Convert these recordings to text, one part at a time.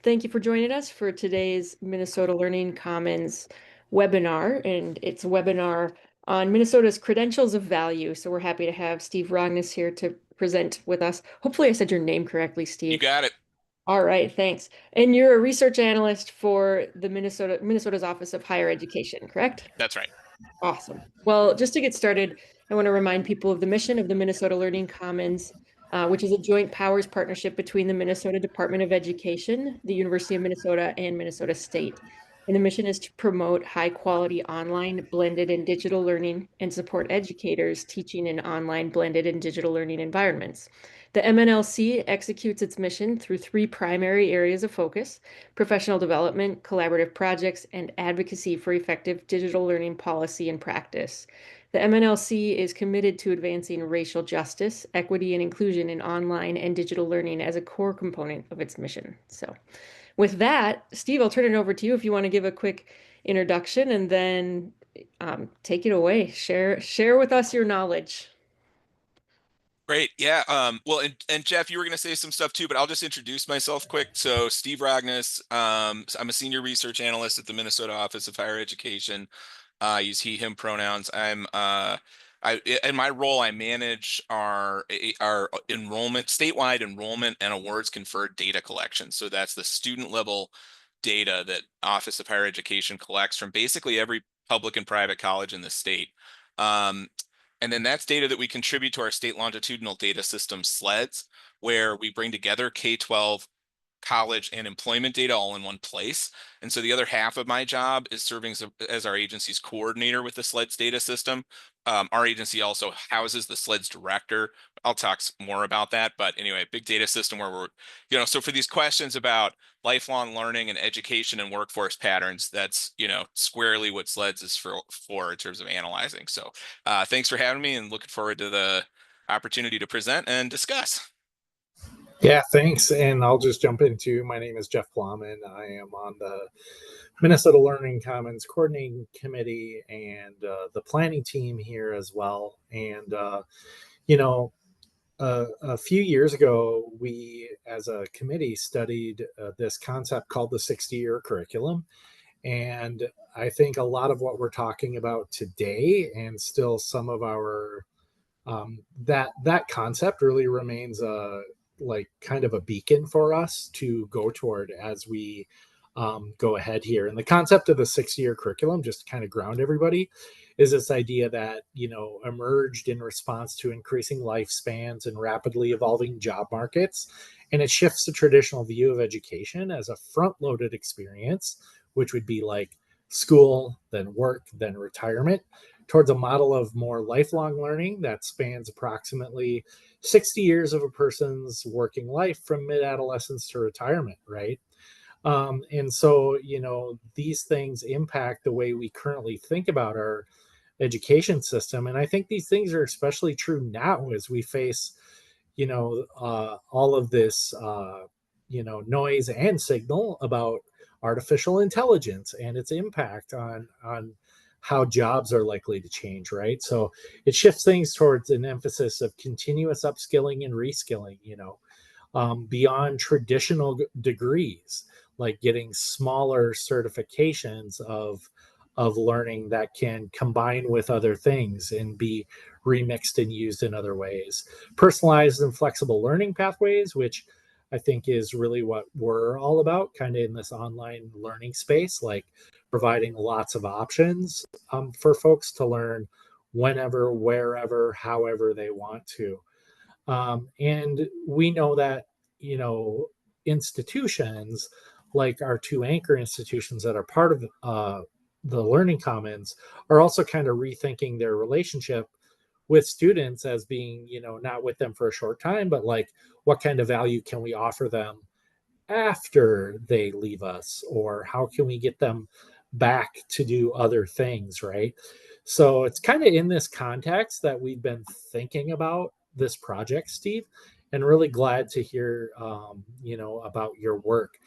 Thank you for joining us for today's Minnesota Learning Commons webinar, and it's a webinar on Minnesota's Credentials of Value. So we're happy to have Steve Rognes here to present with us. Hopefully I said your name correctly, You Steve. got it. All right, thanks. And you're a research analyst for the Minnesota's Office of Higher Education, correct? That's right. Awesome. Well, just to get started, I want to remind people of the mission of the Minnesota Learning Commons, which is a joint powers partnership between the Minnesota Department of Education, the University of Minnesota, and Minnesota State. And the mission is to promote high quality online, blended, and digital learning and support educators teaching in online, blended, and digital learning environments. The MnLC executes its mission through three primary areas of focus: professional development, collaborative projects, and advocacy for effective digital learning policy and practice. The MnLC is committed to advancing racial justice, equity, and inclusion in online and digital learning as a core component of its mission. So, with that, Steve, I'll turn it over to you if you want to give a quick introduction and then take it away. Share with us your knowledge. Great. Yeah. Well, and Jeff, you were going to say some stuff too, but I'll just introduce myself quick. So Steve Rognes, so I'm a senior research analyst at the Minnesota Office of Higher Education. I use he, him pronouns. In my role, I manage our enrollment, statewide enrollment and awards conferred data collection. So that's the student level data that Office of Higher Education collects from basically every public and private college in the state. And then that's data that we contribute to our state longitudinal data system SLEDs, where we bring together K-12, college, and employment data all in one place. And so the other half of my job is serving as our agency's coordinator with the SLEDs data system. Our agency also houses the SLEDs director. I'll talk more about that. But anyway, big data system where we're, so for these questions about lifelong learning and education and workforce patterns, that's, squarely what SLEDs is for in terms of analyzing. So thanks for having me and looking forward to the opportunity to present and discuss. Yeah, thanks. And I'll just jump into my name is Jeff Plowman. I am on the Minnesota Learning Commons Coordinating Committee and the planning team here as well. And, you know, a few years ago, we as a committee studied this concept called the 60-year curriculum. And I think a lot of what we're talking about today and still some of our that concept really remains like kind of a beacon for us to go toward as we go ahead here. And the concept of the 6-year curriculum, just to kind of ground everybody, is this idea that emerged in response to increasing lifespans and rapidly evolving job markets, and it shifts the traditional view of education as a front-loaded experience, which would be like school, then work, then retirement, towards a model of more lifelong learning that spans approximately 60 years of a person's working life from mid-adolescence to retirement, right? And so, these things impact the way we currently think about our education system. And I think these things are especially true now as we face, all of this, noise and signal about artificial intelligence and its impact on how jobs are likely to change, right? So it shifts things towards an emphasis of continuous upskilling and reskilling, beyond traditional degrees, like getting smaller certifications of learning that can combine with other things and be remixed and used in other ways. Personalized and flexible learning pathways, which I think is really what we're all about, kind of in this online learning space, like providing lots of options for folks to learn whenever, wherever, however they want to. And we know that, institutions like our two anchor institutions that are part of the Learning Commons are also kind of rethinking their relationship with students as being, not with them for a short time, but like what kind of value can we offer them after they leave us, or how can we get them back to do other things, right? So it's kind of in this context that we've been thinking about this project, Steve, and really glad to hear, about your work.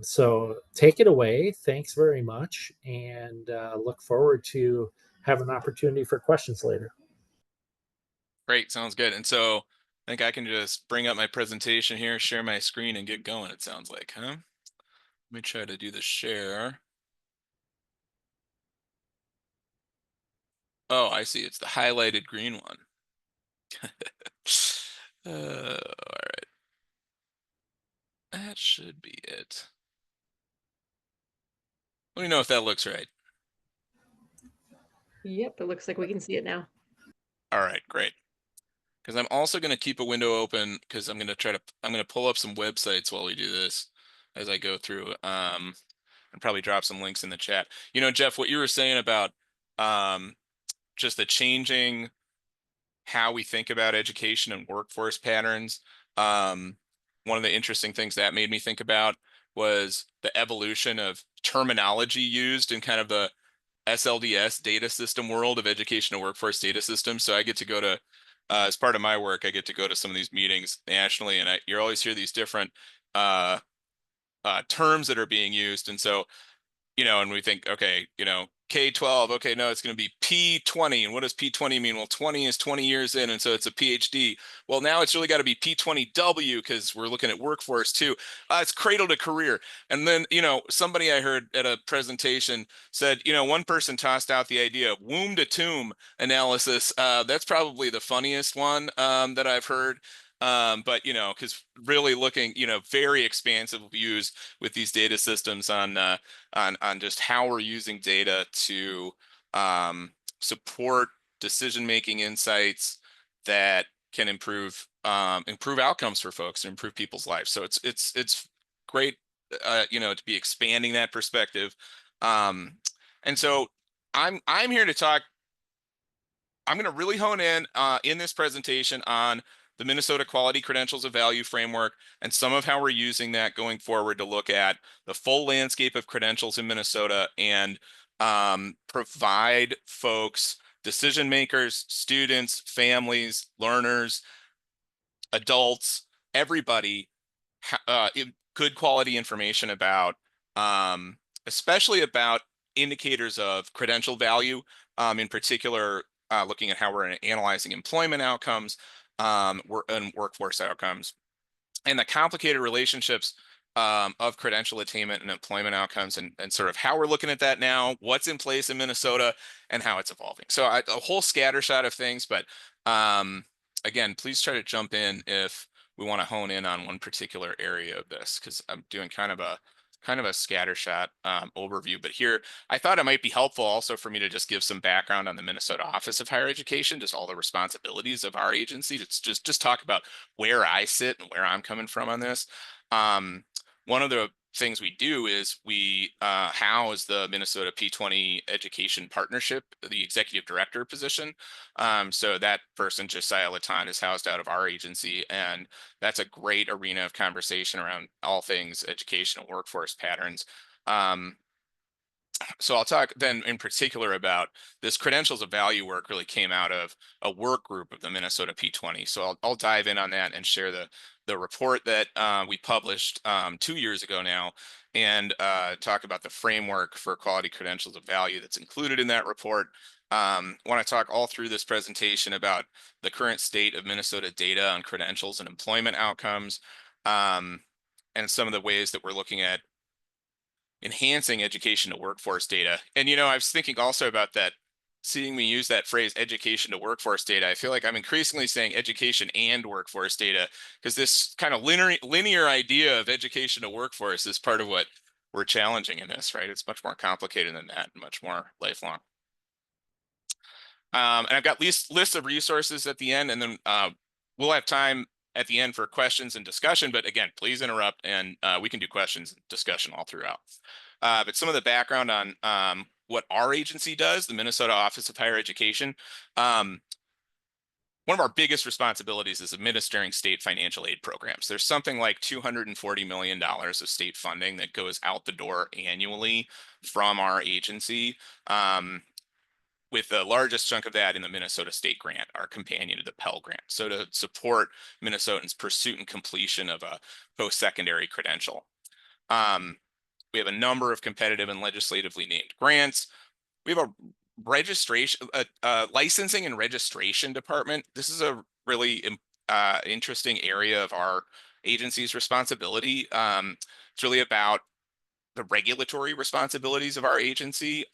So take it away. Thanks very much, and look forward to having an opportunity for questions later. Great, sounds good. And so I think I can just bring up my presentation here, share my screen, and get going, it sounds like, huh? Let me try to do the share. Oh, I see. It's the highlighted green one. All right. That should be it. Let me know if that looks right. Yep, it looks like we can see it now. All right, great. Because I'm also going to keep a window open because I'm going to pull up some websites while we do this as I go through, and probably drop some links in the chat. You know, Jeff, what you were saying about just the changing how we think about education and workforce patterns. One of the interesting things that made me think about was the evolution of terminology used in kind of the SLDS data system world of educational workforce data systems. So I get to go to, as part of my work, I get to go to some of these meetings nationally, and you always hear these different terms that are being used. And so, you know, and we think, okay, you know, K-12, okay, no, it's going to be P20. And what does P20 mean? Well, 20 is 20 years in, and so it's a PhD. Well, now it's really got to be P20W because we're looking at workforce too. It's cradle to career. And then, you know, somebody I heard at a presentation said, you know, one person tossed out the idea of womb to tomb analysis. That's probably the funniest one that I've heard. But, you know, because really looking, you know, very expansive views with these data systems on just how we're using data to support decision-making insights that can improve outcomes for folks and improve people's lives. So it's great, you know, to be expanding that perspective. And so I'm here to talk. I'm going to really hone in this presentation on the Minnesota Quality Credentials of Value framework and some of how we're using that going forward to look at the full landscape of credentials in Minnesota and provide folks, decision makers, students, families, learners, adults, everybody, good quality information about, especially about indicators of credential value, in particular, looking at how we're analyzing employment outcomes, and workforce outcomes, and the complicated relationships of credential attainment and employment outcomes, and sort of how we're looking at that now, what's in place in Minnesota, and how it's evolving. So a whole scattershot of things, but again, please try to jump in if we want to hone in on one particular area of this, because I'm doing kind of a scattershot overview. But here, I thought it might be helpful also for me to just give some background on the Minnesota Office of Higher Education, just all the responsibilities of our agency. It's just talk about where I sit and where I'm coming from on this. One of the things we do is we house the Minnesota P20 Education Partnership, the executive director position. So that person, Josiah Latan, is housed out of our agency, and that's a great arena of conversation around all things educational workforce patterns. So I'll talk then in particular about this credentials of value work really came out of a work group of the Minnesota P20. So I'll dive in on that and share the report that we published 2 years ago now, and talk about the framework for quality credentials of value that's included in that report. Want to talk all through this presentation about the current state of Minnesota data on credentials and employment outcomes, and some of the ways that we're looking at enhancing education to workforce data. And, you know, I was thinking also about that, seeing me use that phrase education to workforce data. I feel like I'm increasingly saying education and workforce data, because this kind of linear idea of education to workforce is part of what we're challenging in this, right? It's much more complicated than that and much more lifelong. And I've got lists of resources at the end, and then we'll have time at the end for questions and discussion. But again, please interrupt, and we can do questions and discussion all throughout. But some of the background on what our agency does, the Minnesota Office of Higher Education. One of our biggest responsibilities is administering state financial aid programs. There's something like $240 million of state funding that goes out the door annually from our agency, with the largest chunk of that in the Minnesota State Grant, our companion to the Pell Grant. So to support Minnesotans' pursuit and completion of a post-secondary credential. We have a number of competitive and legislatively named grants. We have a registration, licensing and registration department. This is a really interesting area of our agency's responsibility. It's really about the regulatory responsibilities of our agency.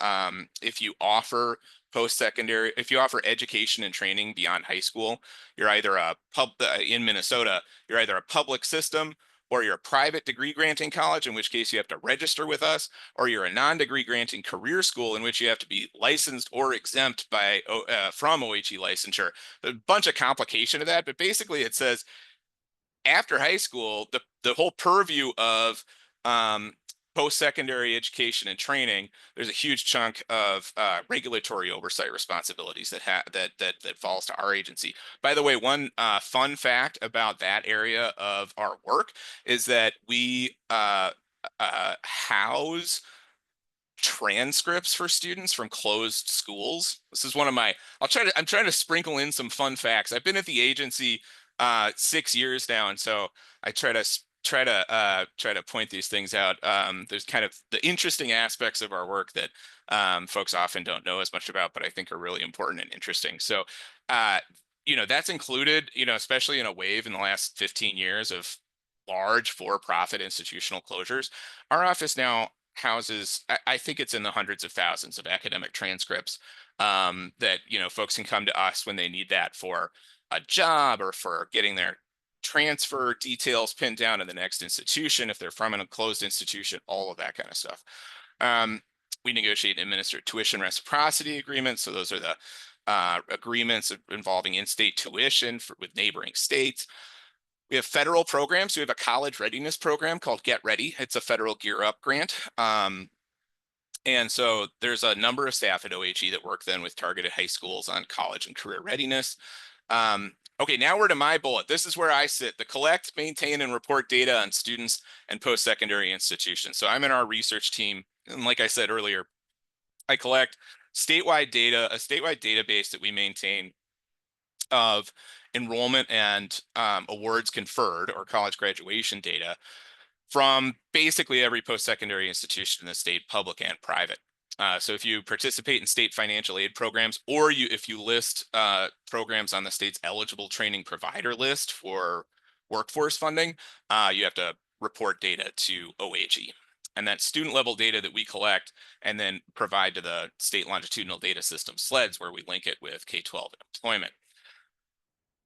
If you offer post-secondary, if you offer education and training beyond high school, you're either in Minnesota, you're either a public system, or you're a private degree granting college, in which case you have to register with us, or you're a non-degree granting career school, in which you have to be licensed or exempt from OHE licensure. A bunch of complication to that, but basically it says after high school, the whole purview of post-secondary education and training, there's a huge chunk of regulatory oversight responsibilities that falls to our agency. By the way, one fun fact about that area of our work is that we house transcripts for students from closed schools. This is one of my, I'm trying to sprinkle in some fun facts. I've been at the agency 6 years now, and so I try to point these things out. There's kind of the interesting aspects of our work that folks often don't know as much about, but I think are really important and interesting. So, that's included, especially in a wave in the last 15 years of large for-profit institutional closures. Our office now houses, I think it's in the hundreds of thousands of academic transcripts that folks can come to us when they need that for a job or for getting their transfer details pinned down in the next institution if they're from a closed institution, all of that kind of stuff. We negotiate and administer tuition reciprocity agreements. So those are the agreements involving in-state tuition with neighboring states. We have federal programs. We have a college readiness program called Get Ready. It's a federal Gear Up grant. And so there's a number of staff at OHE that work then with targeted high schools on college and career readiness. Okay, now we're to my bullet. This is where I sit: the collect, maintain, and report data on students and post-secondary institutions. So I'm in our research team. And like I said earlier, I collect statewide data, a statewide database that we maintain of enrollment and awards conferred, or college graduation data, from basically every post-secondary institution in the state, public and private. So if you participate in state financial aid programs, or if you list programs on the state's eligible training provider list for workforce funding, you have to report data to OHE. And that student level data that we collect and then provide to the state longitudinal data system, SLEDS, where we link it with K-12 employment.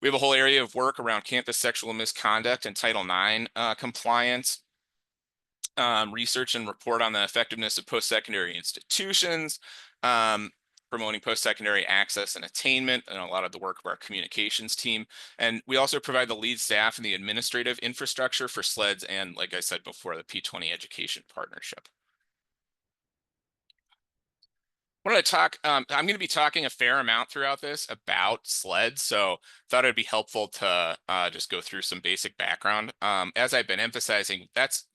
We have a whole area of work around campus sexual misconduct and Title IX compliance, research and report on the effectiveness of post-secondary institutions, promoting post-secondary access and attainment, and a lot of the work of our communications team. And we also provide the lead staff and the administrative infrastructure for SLEDS and, like I said before, the P20 Education Partnership. I want to talk, I'm going to be talking a fair amount throughout this about SLED, so thought it'd be helpful to just go through some basic background. As I've been emphasizing, that's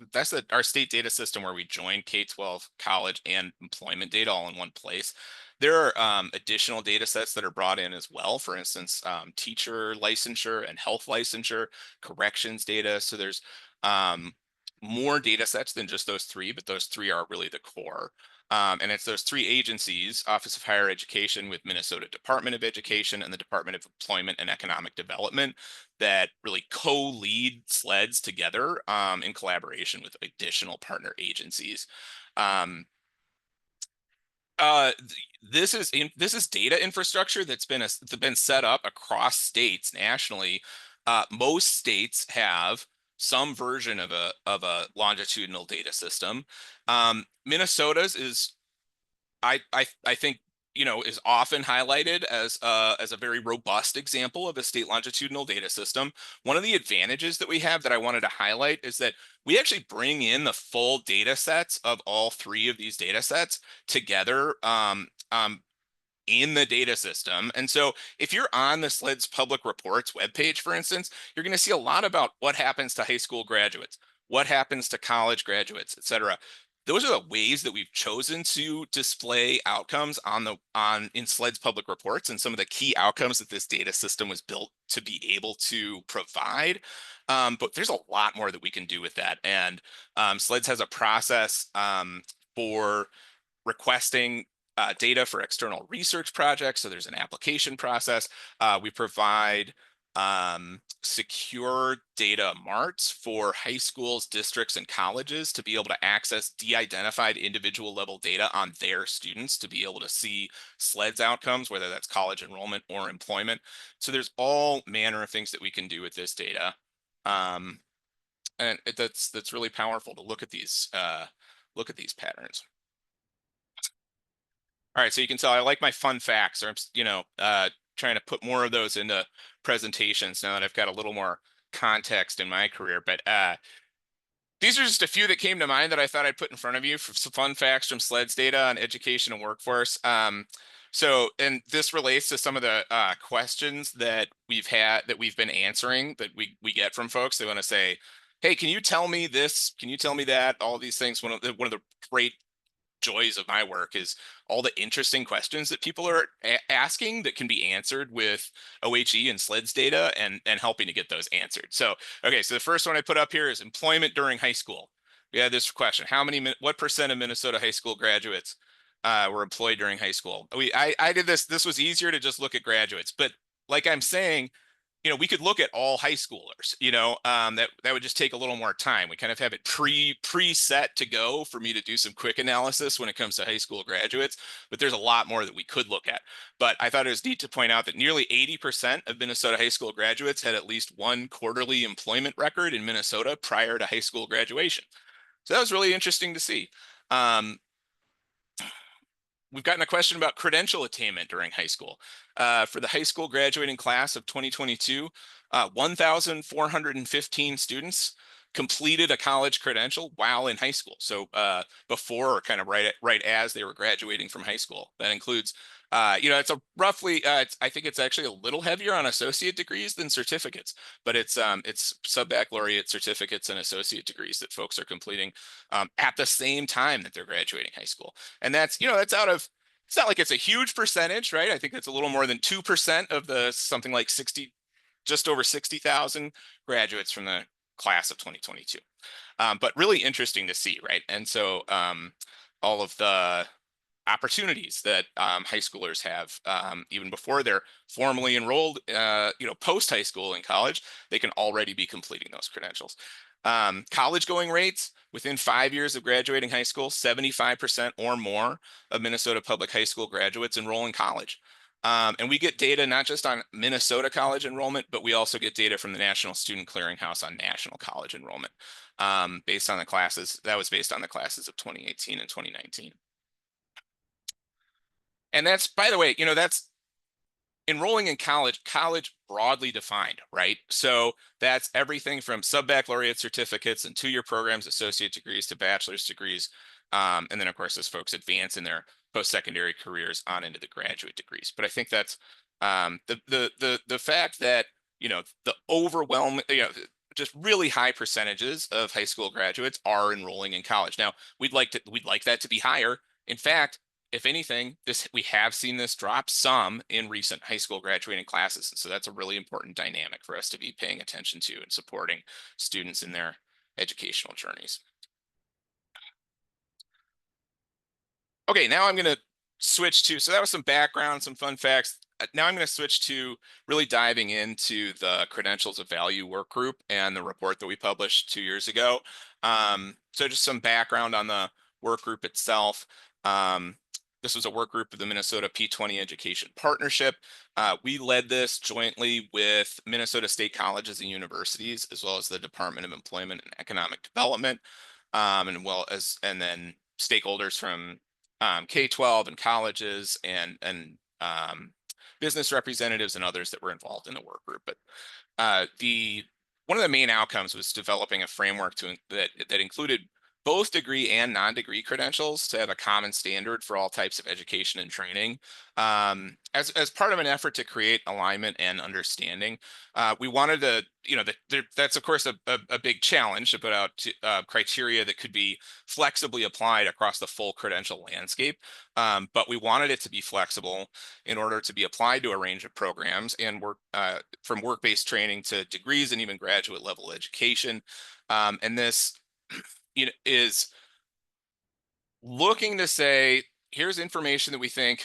our state data system where we join K-12, college, and employment data all in one place. There are additional data sets that are brought in as well. For instance, teacher licensure and health licensure, corrections data. So there's more data sets than just those three, but those three are really the core. And it's those three agencies, Office of Higher Education with Minnesota Department of Education and the Department of Employment and Economic Development, that really co-lead SLEDs together in collaboration with additional partner agencies. This is data infrastructure that's been set up across states nationally. Most states have some version of a longitudinal data system. Minnesota's is, I think, is often highlighted as a very robust example of a state longitudinal data system. One of the advantages that we have that I wanted to highlight is that we actually bring in the full data sets of all three of these data sets together in the data system. And so if you're on the SLEDS public reports webpage, for instance, you're going to see a lot about what happens to high school graduates, what happens to college graduates, et cetera. Those are the ways that we've chosen to display outcomes in SLEDS public reports, and some of the key outcomes that this data system was built to be able to provide. But there's a lot more that we can do with that. And SLEDS has a process for requesting data for external research projects. So there's an application process. We provide secure data marts for high schools, districts, and colleges to be able to access de-identified individual level data on their students to be able to see SLEDS outcomes, whether that's college enrollment or employment. So there's all manner of things that we can do with this data. And that's really powerful to look at these patterns. All right, so you can tell I like my fun facts, or I'm trying to put more of those into presentations now that I've got a little more context in my career. But these are just a few that came to mind that I thought I'd put in front of you for some fun facts from SLEDS data on education and workforce. And this relates to some of the questions that we've been answering that we get from folks. They want to say, hey, can you tell me this? Can you tell me that? All these things. One of the great joys of my work is all the interesting questions that people are asking that can be answered with OHE and SLEDS data and helping to get those answered. So, okay, so the first one I put up here is employment during high school. We had this question: what percent of Minnesota high school graduates were employed during high school? I did this. This was easier to just look at graduates, but like I'm saying, we could look at all high schoolers, that would just take a little more time. We kind of have it preset to go for me to do some quick analysis when it comes to high school graduates, but there's a lot more that we could look at. But I thought it was neat to point out that nearly 80% of Minnesota high school graduates had at least one quarterly employment record in Minnesota prior to high school graduation. So that was really interesting to see. We've gotten a question about credential attainment during high school. For the high school graduating class of 2022, 1,415 students completed a college credential while in high school. So before or kind of right as they were graduating from high school. That includes, it's a roughly, I think it's actually a little heavier on associate degrees than certificates, but it's sub-baccalaureate certificates and associate degrees that folks are completing at the same time that they're graduating high school. And that's out of, it's not like it's a huge percentage, right? I think it's a little more than 2% of the something like just over 60,000 graduates from the class of 2022. But really interesting to see, right? And so all of the opportunities that high schoolers have, even before they're formally enrolled, post high school and college, they can already be completing those credentials. College going rates within 5 years of graduating high school, 75% or more of Minnesota public high school graduates enroll in college. And we get data not just on Minnesota college enrollment, but we also get data from the National Student Clearinghouse on national college enrollment based on the classes. That was based on the classes of 2018 and 2019. And that's, by the way, that's enrolling in college broadly defined, right? So that's everything from sub-baccalaureate certificates and two-year programs, associate degrees to bachelor's degrees. And then, of course, as folks advance in their post-secondary careers on into the graduate degrees. But I think that's the fact that, the overwhelming, just really high percentages of high school graduates are enrolling in college. Now, we'd like that to be higher. In fact, if anything, we have seen this drop some in recent high school graduating classes. And so that's a really important dynamic for us to be paying attention to and supporting students in their educational journeys. Okay, now I'm going to switch to, so that was some background, some fun facts. Now I'm going to switch to really diving into the Credentials of Value work group and the report that we published 2 years ago. So just some background on the work group itself. This was a work group of the Minnesota P20 Education Partnership. We led this jointly with Minnesota State Colleges and Universities, as well as the Department of Employment and Economic Development, and then stakeholders from K-12 and colleges and business representatives and others that were involved in the work group. But one of the main outcomes was developing a framework that included both degree and non-degree credentials to have a common standard for all types of education and training. As part of an effort to create alignment and understanding, we wanted to, that's of course a big challenge to put out criteria that could be flexibly applied across the full credential landscape. But we wanted it to be flexible in order to be applied to a range of programs and from work-based training to degrees and even graduate level education. And this is looking to say, here's information that we think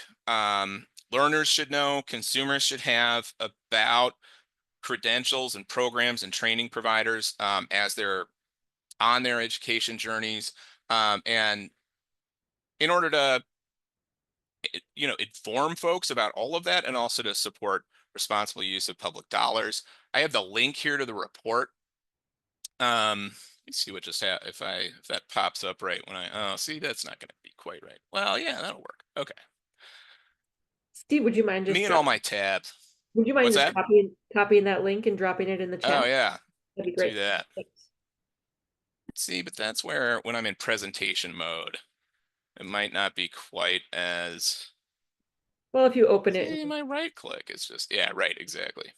learners should know, consumers should have about credentials and programs and training providers as they're on their education journeys, and in order to inform folks about all of that, and also to support responsible use of public dollars. I have the link here to the report. Let's see what just happened. If that pops up right when oh, see, that's not going to be quite right. Well, yeah, that'll work. Okay. Steve, would you mind just Me and all my tabs. Would you mind What's just that? copying that link and dropping it in the chat? Oh yeah, That'd be great. do that. Thanks. See, but that's where when I'm in presentation mode, it might not be quite as. Well, if you open See, it, my right click is just, yeah, right, exactly.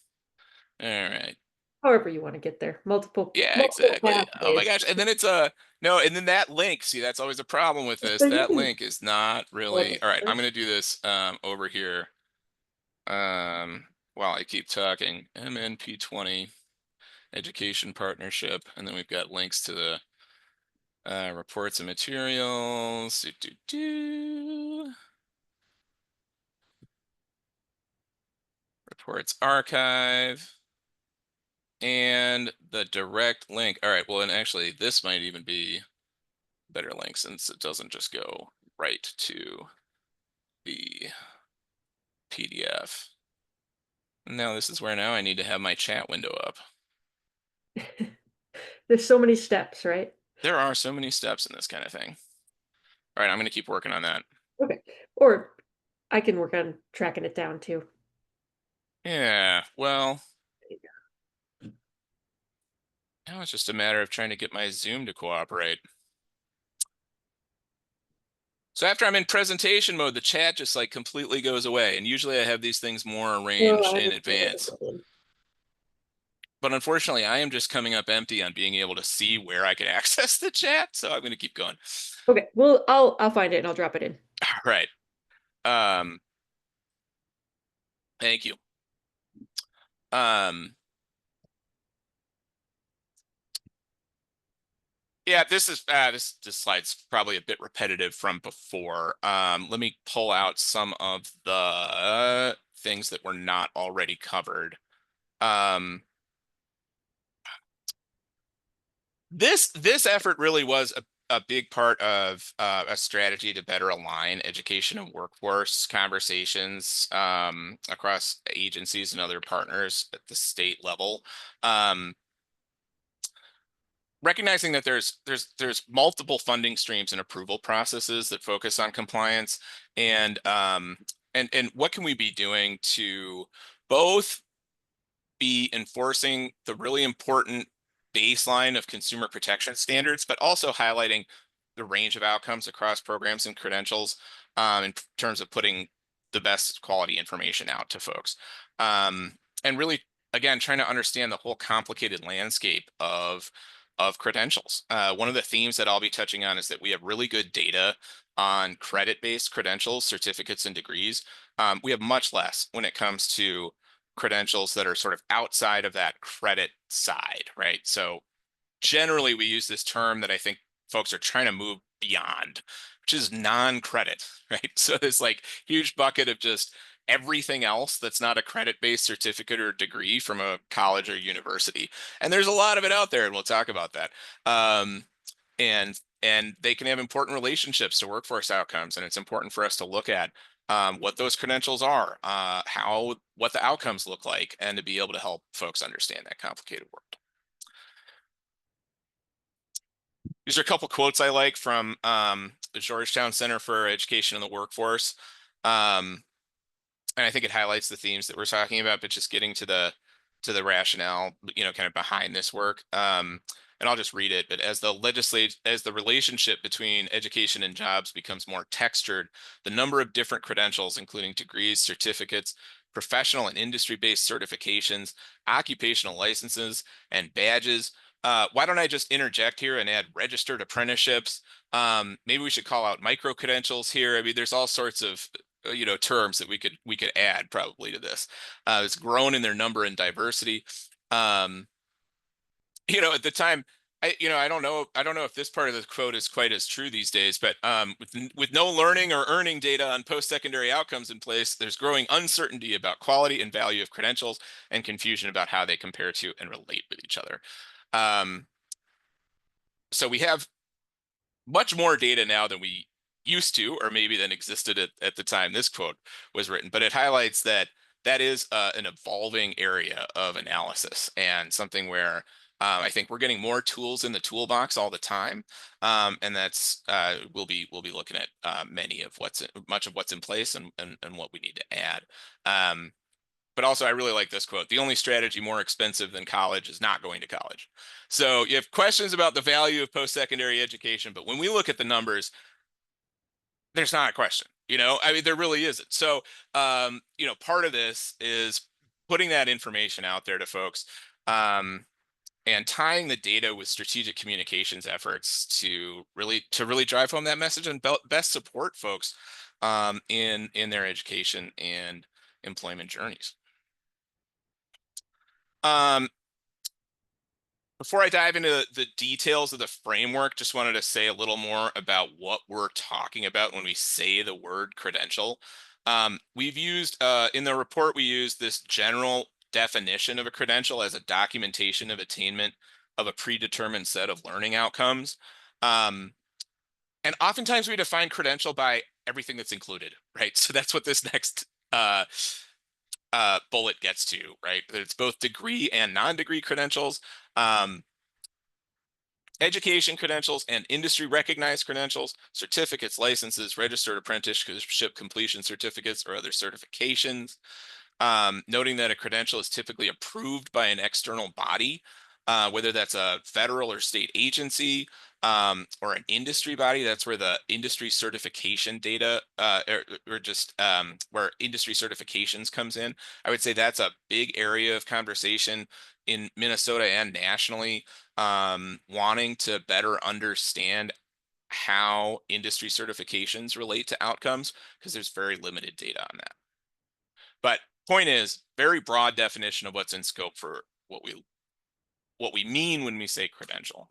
All right. However you want to get there, multiple Exactly. pathways. Oh my gosh. And then it's no, and then that link, see, that's always a problem with this. So That link is not really, all right, I'm first. going to do this over here. While I keep talking, MNP20 education partnership. And then we've got links to the reports and materials. Reports archive. And the direct link. All right, well, and actually this might even be a better link since it doesn't just go right to the PDF. Now this is where now I need to have my chat window up. There's so many steps, right? There are so many steps in this kind of thing. All right, I'm going to keep working on that. Okay. Or I can work on tracking it down too. Yeah, well, now it's just a matter of trying to get my Zoom to cooperate. So after I'm in presentation mode, the chat just like completely goes away. And usually I have these things more arranged in advance. But unfortunately, I am just coming up empty on being able to see where I can access the chat. So I'm going to keep going. Okay, well, I'll find it and I'll drop it in. All right. Thank you. Yeah, this is this slide's probably a bit repetitive from before. Let me pull out some of the things that were not already covered. This effort really was a big part of a strategy to better align education and workforce conversations across agencies and other partners at the state level. Recognizing that there's multiple funding streams and approval processes that focus on compliance, and what can we be doing to both be enforcing the really important baseline of consumer protection standards, but also highlighting the range of outcomes across programs and credentials in terms of putting the best quality information out to folks. And really, again, trying to understand the whole complicated landscape of credentials. One of the themes that I'll be touching on is that we have really good data on credit-based credentials, certificates, and degrees. We have much less when it comes to credentials that are sort of outside of that credit side, right? So generally we use this term that I think folks are trying to move beyond, which is non-credit, right? So this like huge bucket of just everything else that's not a credit-based certificate or degree from a college or university. And there's a lot of it out there, and we'll talk about that. And they can have important relationships to workforce outcomes, and it's important for us to look at what those credentials are, what the outcomes look like, and to be able to help folks understand that complicated world. These are a couple quotes I like from the Georgetown Center for Education and the Workforce. And I think it highlights the themes that we're talking about, but just getting to the rationale, kind of behind this work. And I'll just read it. But as the relationship between education and jobs becomes more textured, the number of different credentials, including degrees, certificates, professional and industry-based certifications, occupational licenses, and badges. Why don't I just interject here and add registered apprenticeships? Maybe we should call out micro credentials here. I mean, there's all sorts of terms that we could add probably to this. It's grown in their number and diversity. At the time, I don't know if this part of the quote is quite as true these days, but with no learning or earning data on post-secondary outcomes in place, there's growing uncertainty about quality and value of credentials and confusion about how they compare to and relate with each other. So we have much more data now than we used to, or maybe than existed at the time this quote was written, but it highlights that is an evolving area of analysis and something where I think we're getting more tools in the toolbox all the time, and that's we'll be looking at much of what's in place and what we need to add. But also, I really like this quote: "The only strategy more expensive than college is not going to college." So you have questions about the value of post-secondary education, but when we look at the numbers, there's not a question. I mean, there really isn't. So, part of this is putting that information out there to folks, and tying the data with strategic communications efforts to really drive home that message and best support folks in their education and employment journeys. Before I dive into the details of the framework, just wanted to say a little more about what we're talking about when we say the word credential. We've used, in the report, we use this general definition of a credential as a documentation of attainment of a predetermined set of learning outcomes. And oftentimes we define credential by everything that's included, right? So that's what this next bullet gets to, right? It's both degree and non-degree credentials, education credentials and industry recognized credentials, certificates, licenses, registered apprenticeship completion certificates, or other certifications. Noting that a credential is typically approved by an external body, whether that's a federal or state agency, or an industry body. That's where the industry certification data, or just where industry certifications comes in. I would say that's a big area of conversation in Minnesota and nationally, wanting to better understand how industry certifications relate to outcomes, because there's very limited data on that. But point is, very broad definition of what's in scope for what we mean when we say credential.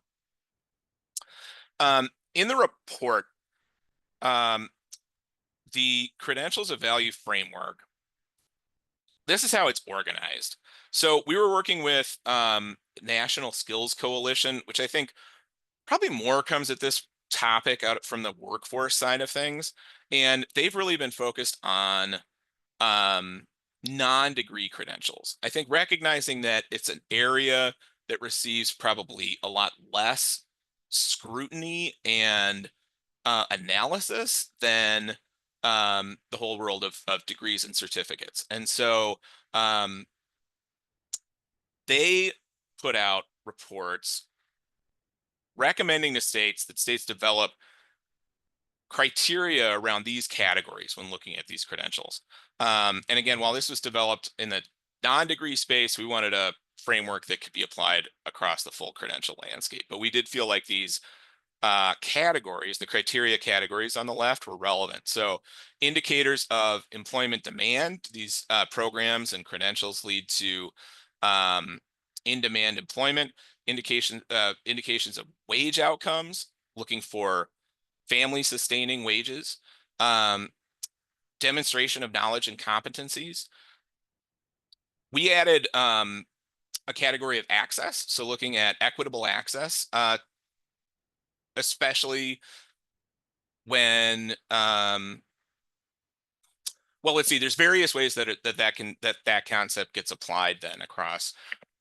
In the report, the Credentials of Value framework, this is how it's organized. So we were working with National Skills Coalition, which I think probably more comes at this topic out from the workforce side of things. And they've really been focused on non-degree credentials. I think recognizing that it's an area that receives probably a lot less scrutiny and analysis than the whole world of degrees and certificates. And so they put out reports recommending to states that states develop criteria around these categories when looking at these credentials. And again, while this was developed in the non-degree space, we wanted a framework that could be applied across the full credential landscape. But we did feel like these categories, the criteria categories on the left, were relevant. So indicators of employment demand, these programs and credentials lead to in-demand employment, indications of wage outcomes, looking for family sustaining wages, demonstration of knowledge and competencies. We added a category of access, so looking at equitable access, especially when well, let's see, there's various ways that concept gets applied then across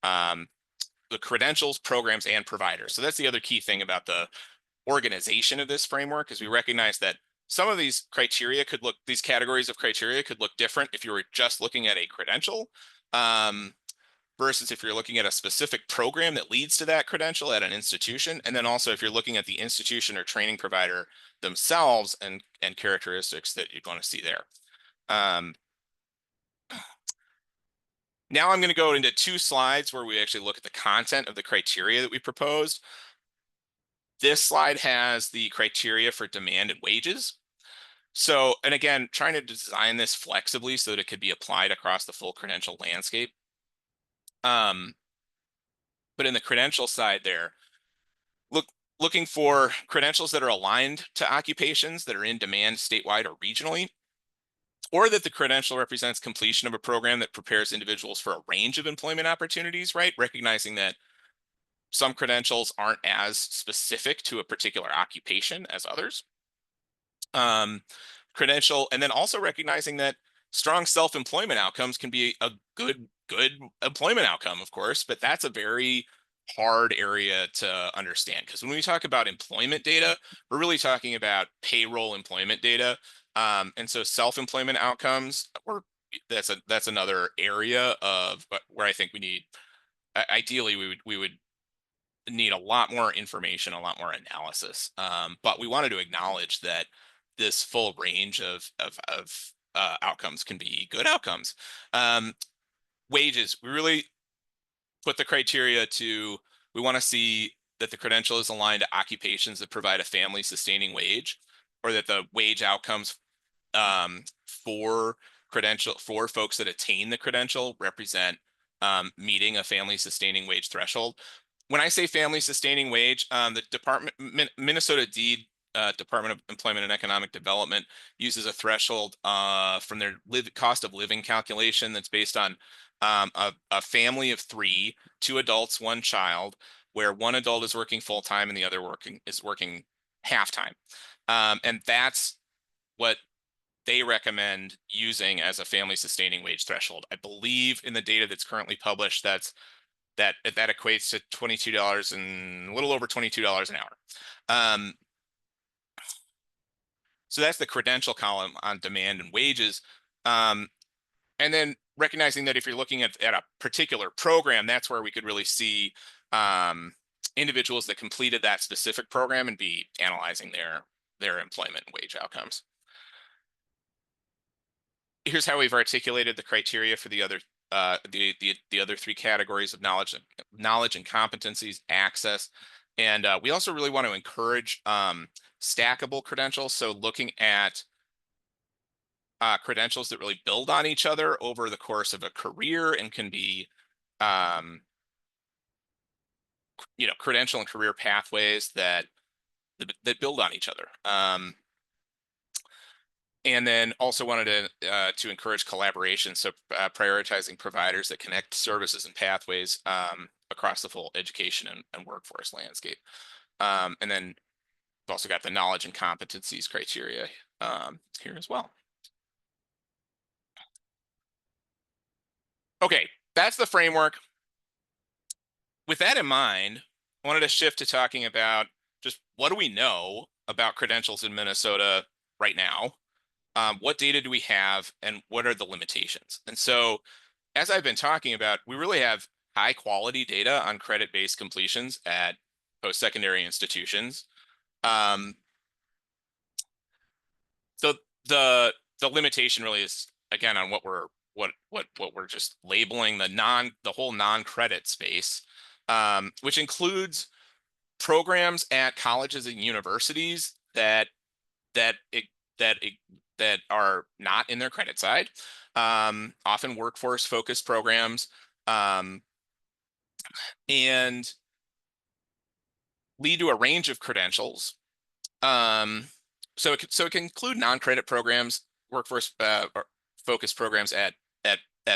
the credentials, programs, and providers. So that's the other key thing about the organization of this framework, is we recognize that some of these categories of criteria could look different if you were just looking at a credential, versus if you're looking at a specific program that leads to that credential at an institution. And then also if you're looking at the institution or training provider themselves and characteristics that you'd want to see there. Now I'm going to go into 2 slides where we actually look at the content of the criteria that we proposed. This slide has the criteria for demand and wages. So, and again, trying to design this flexibly so that it could be applied across the full credential landscape. But in the credential side there, looking for credentials that are aligned to occupations that are in demand statewide or regionally, or that the credential represents completion of a program that prepares individuals for a range of employment opportunities, right? Recognizing that some credentials aren't as specific to a particular occupation as others. Credential, and then also recognizing that strong self-employment outcomes can be a good employment outcome, of course, but that's a very hard area to understand, because when we talk about employment data, we're really talking about payroll employment data. And so self-employment outcomes, that's another area of where I think we need, ideally we would need a lot more information, a lot more analysis. But we wanted to acknowledge that this full range of outcomes can be good outcomes. Wages, we really put the criteria to, we want to see that the credential is aligned to occupations that provide a family sustaining wage, or that the wage outcomes for folks that attain the credential represent meeting a family sustaining wage threshold. When I say family sustaining wage, the Minnesota Deed Department of Employment and Economic Development uses a threshold from their cost of living calculation that's based on a family of 3, 2 adults, 1 child, where 1 adult is working full time and the other is working half time. And that's what they recommend using as a family sustaining wage threshold. I believe in the data that's currently published, that equates to $22 and a little over $22 an hour. So that's the credential column on demand and wages. And then recognizing that if you're looking at a particular program, that's where we could really see individuals that completed that specific program and be analyzing their employment and wage outcomes. Here's how we've articulated the criteria for the other the other 3 categories of knowledge and competencies, access. And we also really want to encourage stackable credentials. So looking at credentials that really build on each other over the course of a career and can be, credential and career pathways that build on each other. And then also wanted to encourage collaboration, so prioritizing providers that connect services and pathways across the full education and workforce landscape. And then we've also got the knowledge and competencies criteria here as well. Okay, that's the framework. With that in mind, I wanted to shift to talking about just what do we know about credentials in Minnesota right now? What data do we have, and what are the limitations? And so, as I've been talking about, we really have high quality data on credit-based completions at post-secondary institutions. So the limitation really is, again, on what we're just labeling the whole non-credit space, which includes programs at colleges and universities that are not in their credit side, often workforce focused programs, and lead to a range of credentials. So it can include non-credit programs, workforce focused programs at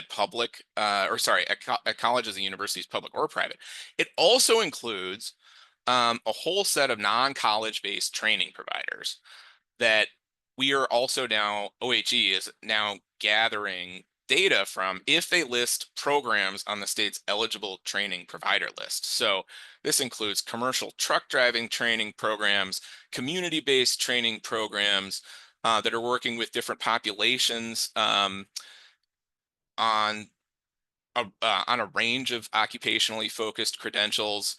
public, at colleges and universities, public or private. It also includes a whole set of non-college based training providers that we are also now, OHE is now gathering data from if they list programs on the state's eligible training provider list. So this includes commercial truck driving training programs, community-based training programs that are working with different populations on a range of occupationally focused credentials.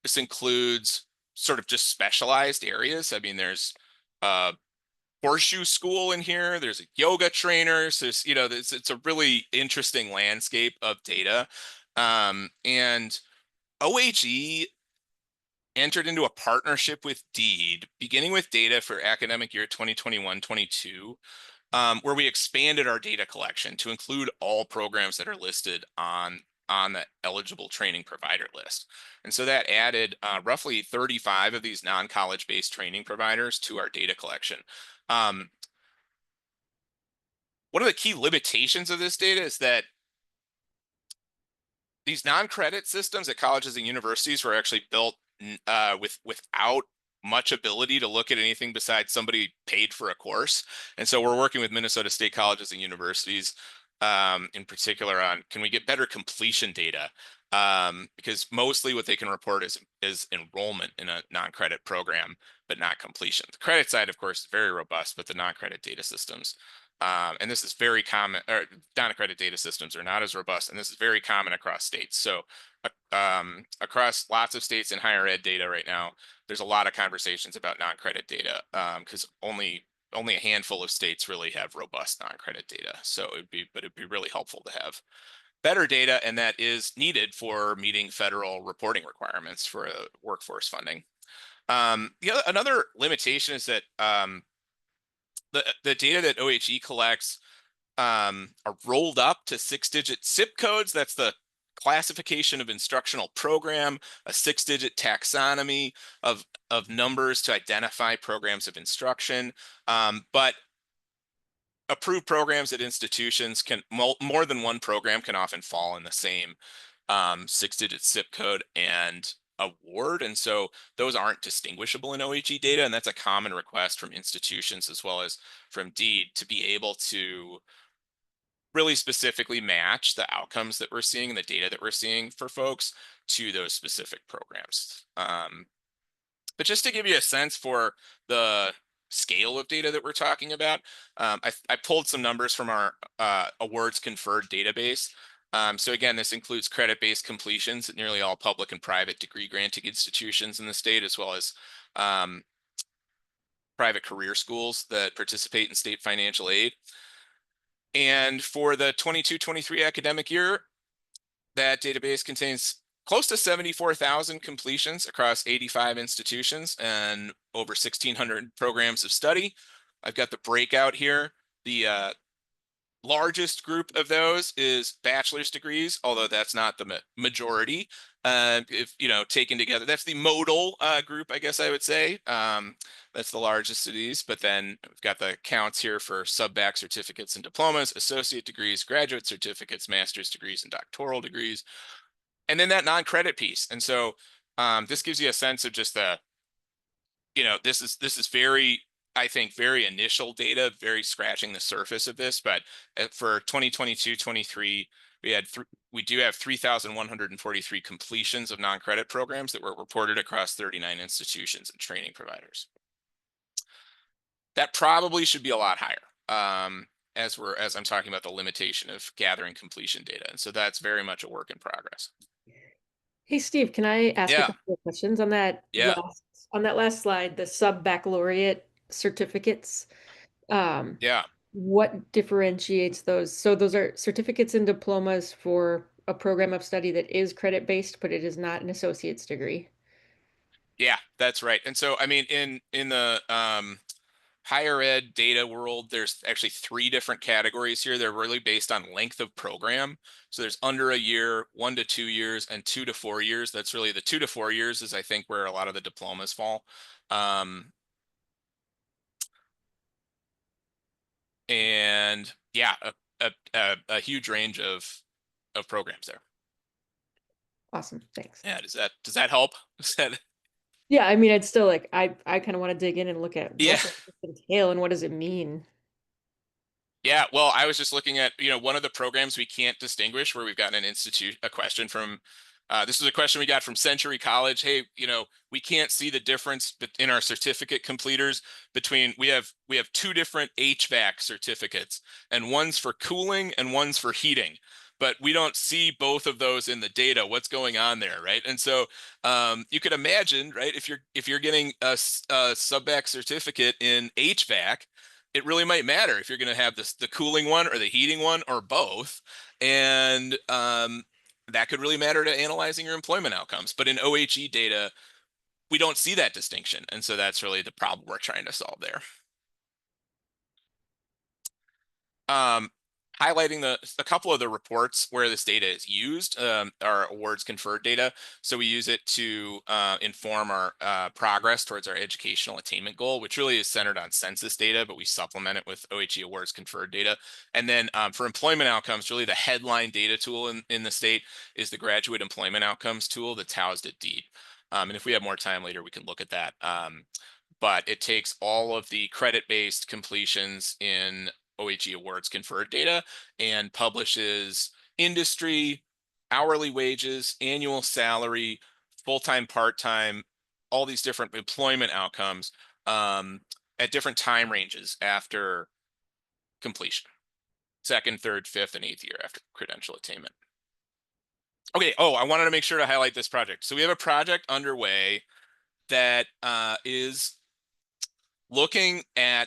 This includes sort of just specialized areas. I mean, there's horseshoe school in here, there's a yoga trainer, so it's a really interesting landscape of data. And OHE entered into a partnership with Deed, beginning with data for academic year 2021-22, where we expanded our data collection to include all programs that are listed on on the eligible training provider list. And so that added roughly 35 of these non-college based training providers to our data collection. One of the key limitations of this data is that these non-credit systems at colleges and universities were actually built without much ability to look at anything besides somebody paid for a course. And so we're working with Minnesota State colleges and universities in particular on, can we get better completion data? Because mostly what they can report is enrollment in a non-credit program, but not completion. The credit side, of course, is very robust, but the non-credit data systems, and this is very common, or non-credit data systems are not as robust, and this is very common across states. So across lots of states in higher ed data right now, there's a lot of conversations about non-credit data because only a handful of states really have robust non-credit data. So it'd be really helpful to have better data, and that is needed for meeting federal reporting requirements for workforce funding. Another limitation is that the data that OHE collects are rolled up to 6-digit zip codes. That's the classification of instructional program, a 6-digit taxonomy of numbers to identify programs of instruction. But approved programs at institutions can, more than one program can often fall in the same 6-digit zip code and award. And so those aren't distinguishable in OHE data. And that's a common request from institutions as well as from DEED to be able to really specifically match the outcomes that we're seeing and the data that we're seeing for folks to those specific programs. But just to give you a sense for the scale of data that we're talking about, I pulled some numbers from our awards conferred database. So again, this includes credit-based completions at nearly all public and private degree granting institutions in the state, as well as private career schools that participate in state financial aid. And for the 22-23 academic year, that database contains close to 74,000 completions across 85 institutions and over 1,600 programs of study. I've got the breakout here. The largest group of those is bachelor's degrees, although that's not the majority. If taken together, that's the modal group, I guess I would say. That's the largest of these. But then we've got the counts here for sub-bac certificates and diplomas, associate degrees, graduate certificates, master's degrees, and doctoral degrees. And then that non-credit piece. And so this gives you a sense of just the, this is very, I think, very initial data, very scratching the surface of this. But for 2022-23, we do have 3,143 completions of non-credit programs that were reported across 39 institutions and training providers. That probably should be a lot higher as I'm talking about the limitation of gathering completion data. And so that's very much a work in progress. Hey, Steve, can I ask a couple of questions on that? Yeah. On that last slide, the sub-baccalaureate certificates. Yeah. What differentiates those? So those are certificates and diplomas for a program of study that is credit-based, but it is not an associate's degree. Yeah, that's right. And so, I mean, in the higher ed data world, there's actually 3 different categories here. They're really based on length of program. So there's under a year, 1 to 2 years, and 2 to 4 years. That's really the 2 to 4 years is, I think, where a lot of the diplomas fall. And yeah, a huge range of programs there. Awesome, thanks. Yeah, does that help? Yeah, I mean, I'd still like, I kind of want to dig in and look at what Yeah. does it entail and what does it mean? Yeah, well, I was just looking at, one of the programs we can't distinguish where we've gotten a question from, this was a question we got from Century College. Hey, we can't see the difference in our certificate completers between, we have 2 different HVAC certificates, and one's for cooling and one's for heating, but we don't see both of those in the data. What's going on there, right? And so you could imagine, right, if you're getting a sub-bac certificate in HVAC, it really might matter if you're going to have the cooling one or the heating one or both. And that could really matter to analyzing your employment outcomes. But in OHE data, we don't see that distinction. And so that's really the problem we're trying to solve there. highlighting a couple of the reports where this data is used, our awards conferred data. So we use it to inform our progress towards our educational attainment goal, which really is centered on census data, but we supplement it with OHE awards conferred data. And then for employment outcomes, really the headline data tool in the state is the graduate employment outcomes tool that's housed at DEEP. And if we have more time later, we can look at that. But it takes all of the credit-based completions in OHE awards conferred data and publishes industry, hourly wages, annual salary, full-time, part-time, all these different employment outcomes at different time ranges after completion. Second, third, fifth, and eighth year after credential attainment. Okay, I wanted to make sure to highlight this project. So we have a project underway that is looking at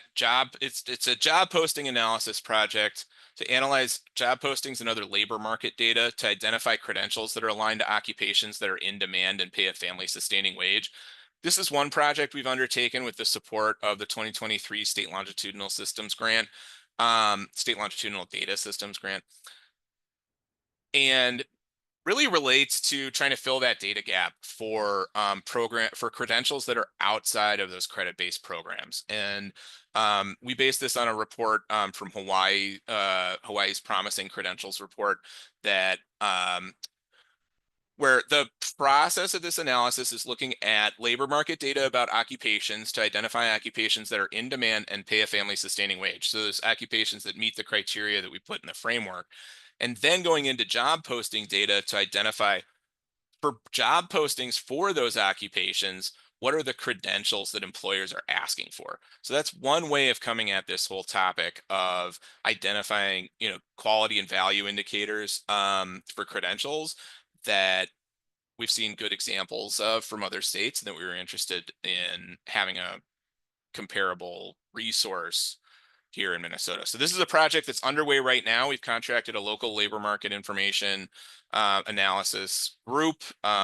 it's a job posting analysis project to analyze job postings and other labor market data to identify credentials that are aligned to occupations that are in demand and pay a family sustaining wage. This is one project we've undertaken with the support of the 2023 State Longitudinal Systems Grant, State Longitudinal Data Systems Grant, and really relates to trying to fill that data gap for credentials that are outside of those credit-based programs. And we based this on a report from Hawaii, Hawaii's Promising Credentials Report, that where the process of this analysis is looking at labor market data about occupations to identify occupations that are in demand and pay a family sustaining wage. So those occupations that meet the criteria that we put in the framework. And then going into job posting data to identify for job postings for those occupations, what are the credentials that employers are asking for? So that's one way of coming at this whole topic of identifying, quality and value indicators for credentials that we've seen good examples of from other states, and that we were interested in having a comparable resource here in Minnesota. So this is a project that's underway right now. We've contracted a local labor market information analysis group,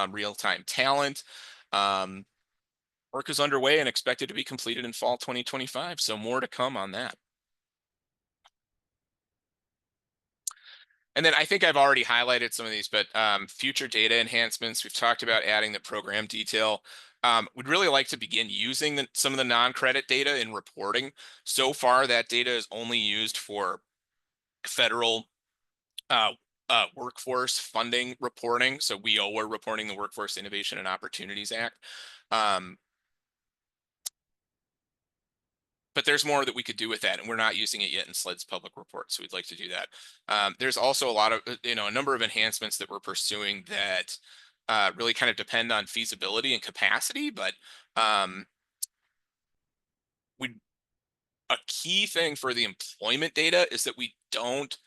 real-time talent. Work is underway and expected to be completed in fall 2025. So more to come on that. And then I think I've already highlighted some of these, but future data enhancements, we've talked about adding the program detail. We'd really like to begin using some of the non-credit data in reporting. So far, that data is only used for federal workforce funding reporting. So we're reporting the Workforce Innovation and Opportunities Act. But there's more that we could do with that, and we're not using it yet in SLED's public report, so we'd like to do that. There's also a lot of, a number of enhancements that we're pursuing that really kind of depend on feasibility and capacity, but a key thing for the employment data is that we don't,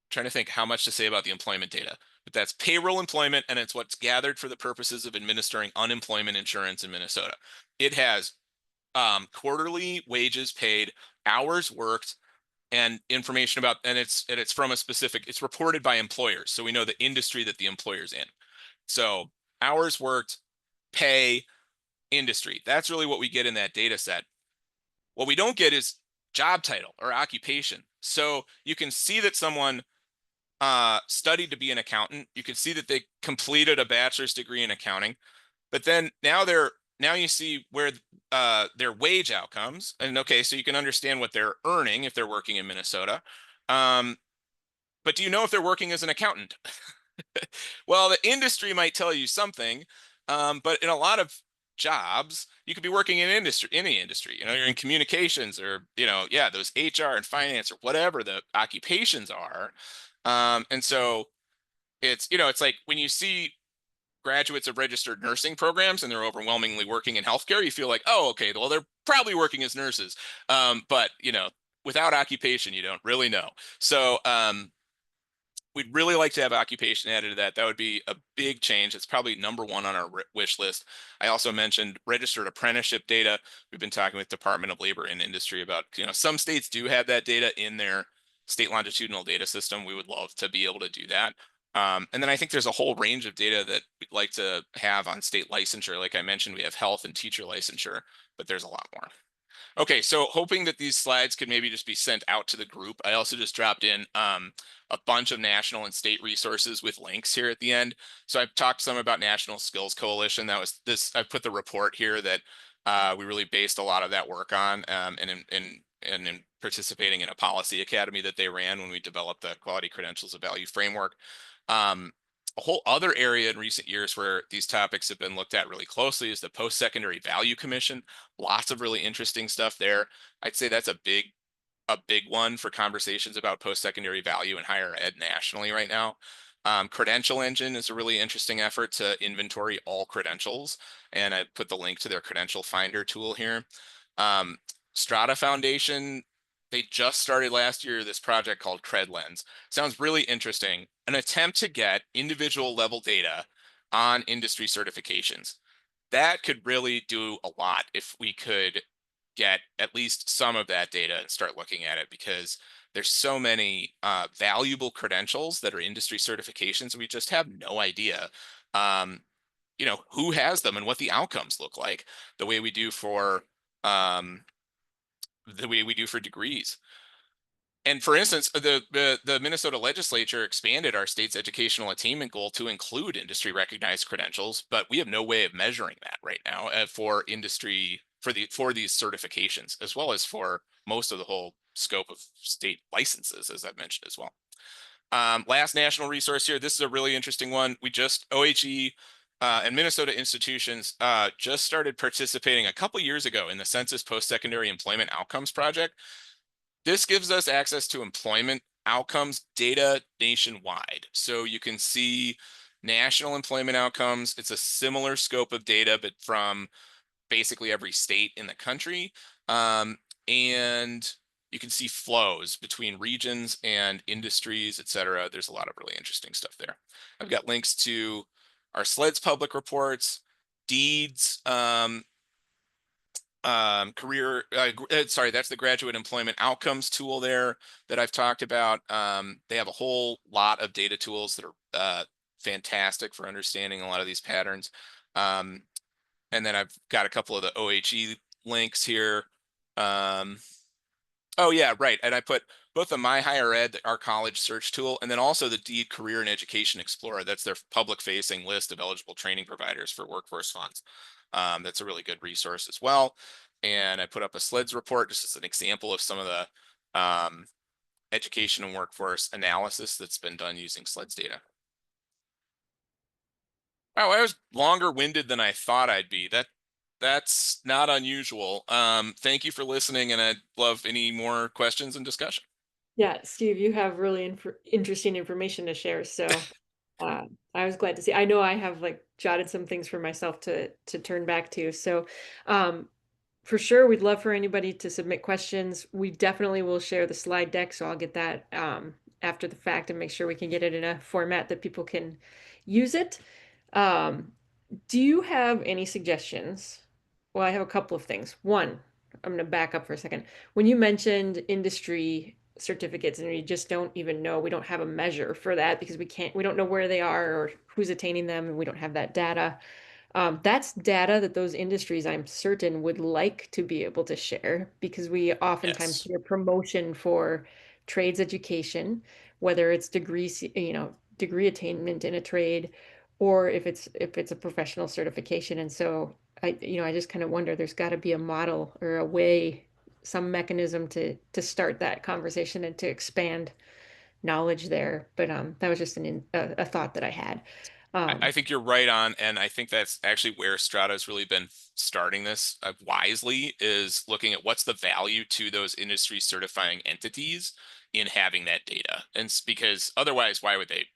trying to think how much to say about the employment data, but that's payroll employment, and it's what's gathered for the purposes of administering unemployment insurance in Minnesota. It has quarterly wages paid, hours worked, and information about, and it's from a specific, it's reported by employers. So we know the industry that the employer's in. So hours worked, pay, industry. That's really what we get in that data set. What we don't get is job title or occupation. So you can see that someone studied to be an accountant. You can see that they completed a bachelor's degree in accounting, but then now you see where their wage outcomes, and so you can understand what they're earning if they're working in Minnesota. But do you know if they're working as an accountant? Well, the industry might tell you something, but in a lot of jobs, you could be working in any industry. You're in communications, or those HR and finance, or whatever the occupations are. And so it's it's like when you see graduates of registered nursing programs and they're overwhelmingly working in healthcare, you feel like, oh, okay, well, they're probably working as nurses. But without occupation, you don't really know. So we'd really like to have occupation added to that. That would be a big change. It's probably number one on our wish list. I also mentioned registered apprenticeship data. We've been talking with Department of Labor and Industry about, some states do have that data in their state longitudinal data system. We would love to be able to do that. And then I think there's a whole range of data that we'd like to have on state licensure. Like I mentioned, we have health and teacher licensure, but there's a lot more. Okay, so hoping that these slides could maybe just be sent out to the group. I also just dropped in a bunch of national and state resources with links here at the end. So I've talked some about National Skills Coalition. That was this. I put the report here that we really based a lot of that work on, and in participating in a policy academy that they ran when we developed the Quality Credentials of Value framework. A whole other area in recent years where these topics have been looked at really closely is the Post-Secondary Value Commission. Lots of really interesting stuff there. I'd say that's a big one for conversations about post-secondary value in higher ed nationally right now. Credential Engine is a really interesting effort to inventory all credentials, and I put the link to their credential finder tool here. Strata Foundation, they just started last year this project called CredLens. Sounds really interesting. An attempt to get individual level data on industry certifications. That could really do a lot if we could get at least some of that data and start looking at it, because there's so many valuable credentials that are industry certifications. We just have no idea, who has them and what the outcomes look like, the way we do for degrees. And for instance, the Minnesota legislature expanded our state's educational attainment goal to include industry recognized credentials, but we have no way of measuring that right now for industry for these certifications, as well as for most of the whole scope of state licenses, as I've mentioned as well. Last national resource here. This is a really interesting one. We just OHE and Minnesota institutions just started participating a couple years ago in the Census Post-Secondary Employment Outcomes Project. This gives us access to employment outcomes data nationwide. So you can see national employment outcomes. It's a similar scope of data, but from basically every state in the country. And you can see flows between regions and industries, et cetera. There's a lot of really interesting stuff there. I've got links to our SLEDS public reports, deeds, that's the graduate employment outcomes tool there that I've talked about. They have a whole lot of data tools that are fantastic for understanding a lot of these patterns. And then I've got a couple of the OHE links here. Oh yeah, right. And I put both the My Higher Ed, our college search tool, and then also the DEED Career and Education Explorer. That's their public-facing list of eligible training providers for workforce funds. That's a really good resource as well. And I put up a SLEDS report just as an example of some of the education and workforce analysis that's been done using SLEDS data. Wow, I was longer winded than I thought I'd be. That's not unusual. Thank you for listening, and I'd love any more questions and discussion. Yeah, Steve, you have really interesting information to share. So I was glad to see. I know I have like jotted some things for myself to turn back to. So for sure, we'd love for anybody to submit questions. We definitely will share the slide deck, so I'll get that after the fact and make sure we can get it in a format that people can use it. Do you have any suggestions? Well, I have a couple of things. One, I'm going to back up for a second. When you mentioned industry certificates and we just don't even know, we don't have a measure for that because we don't know where they are or who's attaining them, and we don't have that data. That's data that those industries, I'm certain, would like to be able to share, because we oftentimes Yes. hear promotion for trades education, whether it's degree attainment in a trade, or if it's a professional certification. And so I just kind of wonder, there's got to be a model or a way, some mechanism to start that conversation and to expand knowledge there. But that was just a thought that I had. I think you're right on, and I think that's actually where Strata has really been starting this wisely, is looking at what's the value to those industry certifying entities in having that data. And because otherwise, why would they?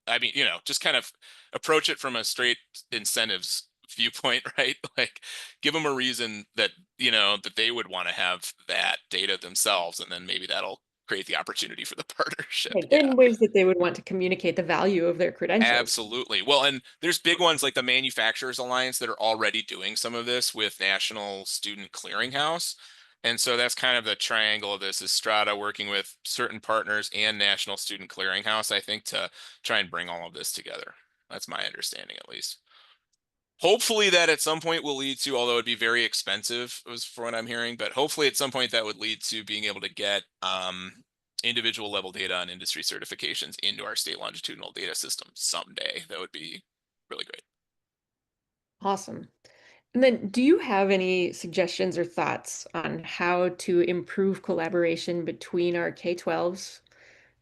I mean, just kind of approach it from a straight incentives viewpoint, right? Like, give them a reason that that they would want to have that data themselves, and then maybe that'll create the opportunity for the partnership. Right, Yeah. in ways that they would want to communicate the value of their credentials. Absolutely. Well, and there's big ones like the Manufacturers Alliance that are already doing some of this with National Student Clearinghouse. And so that's kind of the triangle of this, is Strata working with certain partners and National Student Clearinghouse, I think, to try and bring all of this together. That's my understanding, at least. hopefully that at some point will lead to, although it'd be very expensive, was for what I'm hearing, but hopefully at some point that would lead to being able to get individual level data on industry certifications into our state longitudinal data system someday. That would be really great. Awesome. And then do you have any suggestions or thoughts on how to improve collaboration between our K-12s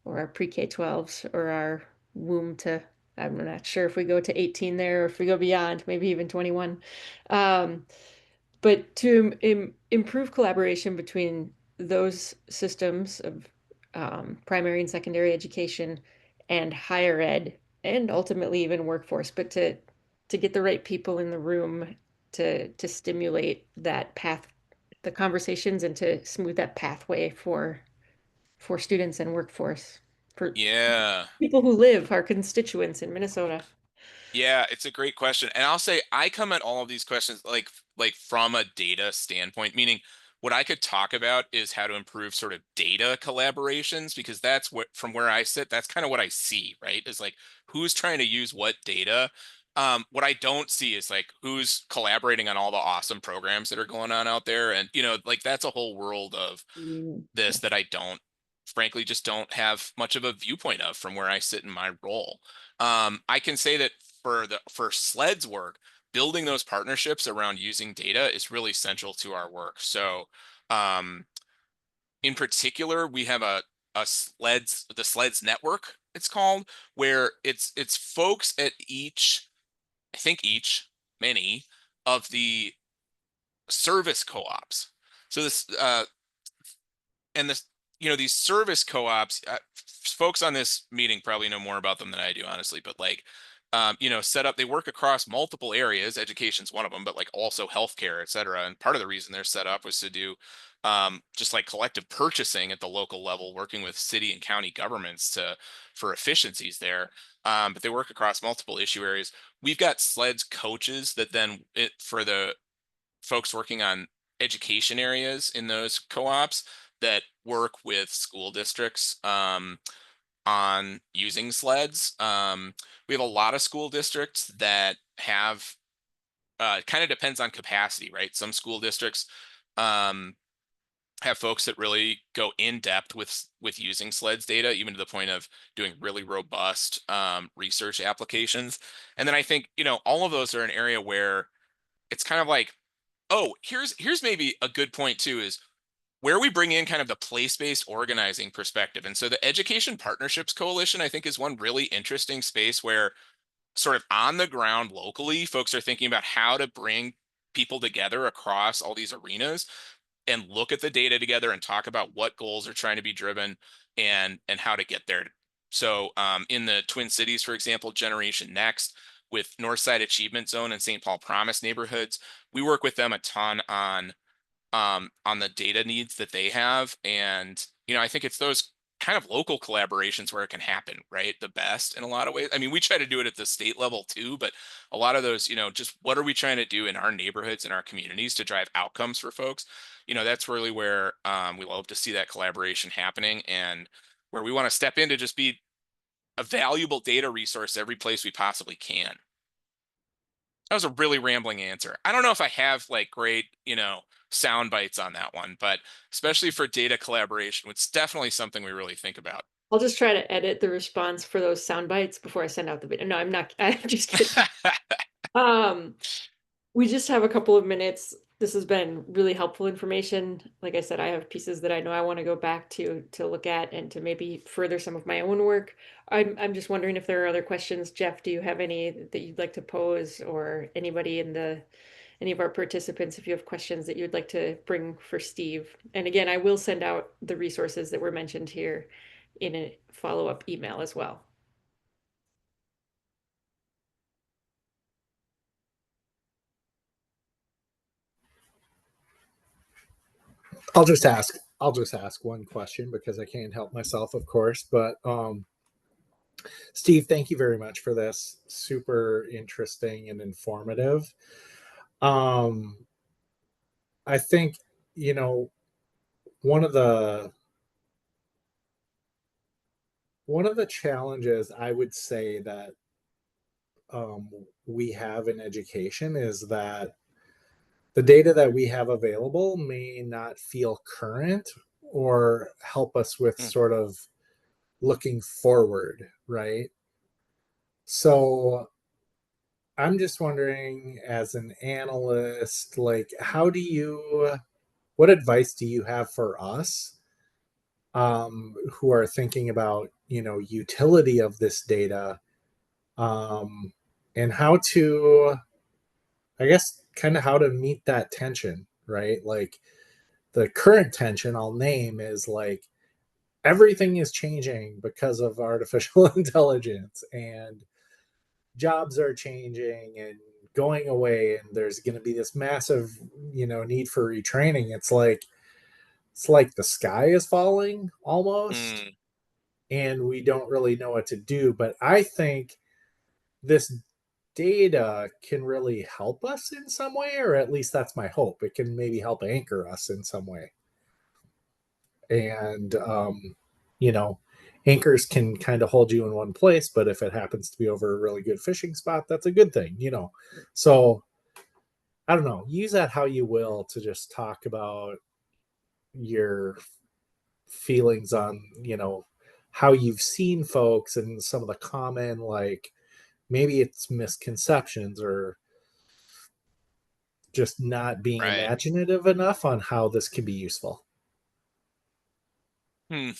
or our pre-K-12s or our womb to, I'm not sure if we go to 18 there or if we go beyond, maybe even 21. But to improve collaboration between those systems of primary and secondary education and higher ed and ultimately even workforce, but to get the right people in the room to stimulate that path, the conversations, and to smooth that pathway for students and workforce, for Yeah. people who live, our constituents in Minnesota. Yeah, it's a great question. And I'll say I come at all of these questions like from a data standpoint, meaning what I could talk about is how to improve sort of data collaborations, because that's what, from where I sit, that's kind of what I see, right? Is like who's trying to use what data. What I don't see is like who's collaborating on all the awesome programs that are going on out there. And, like that's a whole world of this that I don't, frankly, just don't have much of a viewpoint of from where I sit in my role. I can say that for SLED's work, building those partnerships around using data is really central to our work. So, in particular, we have the SLED's network, it's called, where it's folks at many of the service co-ops. So these service co-ops, folks on this meeting probably know more about them than I do, honestly, but like, set up, they work across multiple areas. Education's one of them, but like also healthcare, et cetera. And part of the reason they're set up was to do just like collective purchasing at the local level, working with city and county governments for efficiencies there. But they work across multiple issue areas. We've got SLED's coaches that then for the folks working on education areas in those co-ops that work with school districts on using SLEDs. We have a lot of school districts that have, kind of depends on capacity, right? Some school districts have folks that really go in depth with using SLEDs data, even to the point of doing really robust research applications. And then I think, all of those are an area where it's kind of like, oh, here's maybe a good point too, is where we bring in kind of the place-based organizing perspective. And so the Education Partnerships Coalition, I think, is one really interesting space where sort of on the ground locally, folks are thinking about how to bring people together across all these arenas and look at the data together and talk about what goals are trying to be driven and how to get there. So in the Twin Cities, for example, Generation Next with Northside Achievement Zone and St. Paul Promise neighborhoods, we work with them a ton on the data needs that they have. And, I think it's those kind of local collaborations where it can happen, right? The best in a lot of ways. I mean, we try to do it at the state level too, but a lot of those, just what are we trying to do in our neighborhoods and our communities to drive outcomes for folks? That's really where we love to see that collaboration happening, and where we want to step in to just be a valuable data resource every place we possibly can. That was a really rambling answer. I don't know if I have like great, sound bites on that one, but especially for data collaboration, it's definitely something we really think about. I'll just try to edit the response for those sound bites before I send out the video. No, I'm not. I'm just kidding. We just have a couple of minutes. This has been really helpful information. Like I said, I have pieces that I know I want to go back to look at and to maybe further some of my own work. I'm just wondering if there are other questions. Jeff, do you have any that you'd like to pose, or anybody any of our participants, if you have questions that you'd like to bring for Steve? And again, I will send out the resources that were mentioned here in a follow-up email as well. I'll just ask one question because I can't help myself, of course. But Steve, thank you very much for this. Super interesting and informative. I think, one of the challenges I would say that we have in education is that the data that we have available may not feel current or help us with sort of looking forward, right? So I'm just wondering, as an analyst, like, what advice do you have for us who are thinking about, utility of this data, and how to, I guess, kind of how to meet that tension, right? Like, the current tension I'll name is like everything is changing because of artificial intelligence, and jobs are changing and going away, and there's going to be this massive, need for retraining. It's like the sky is falling almost, and we don't really know what to do. But I think this data can really help us in some way, or at least that's my hope. It can maybe help anchor us in some way. And anchors can kind of hold you in one place, but if it happens to be over a really good fishing spot, that's a good thing. So I don't know, use that how you will to just talk about your feelings on how you've seen folks and some of the common, like, maybe it's misconceptions or just not being imaginative enough on how this can be useful. Well,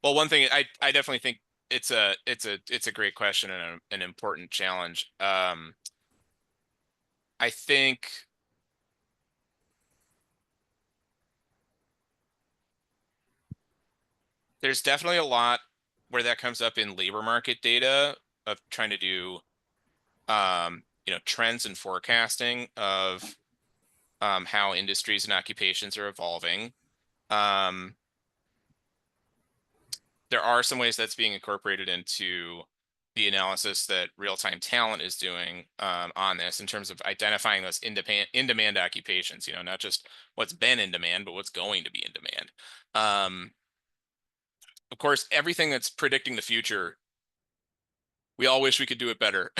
one thing I definitely think it's a great question and an important challenge. I think there's definitely a lot where that comes up in labor market data of trying to do trends and forecasting of how industries and occupations are evolving. There are some ways that's being incorporated into the analysis that real-time talent is doing on this, in terms of identifying those in-demand occupations, not just what's been in demand, but what's going to be in demand. Of course, everything that's predicting the future, we all wish we could do it better.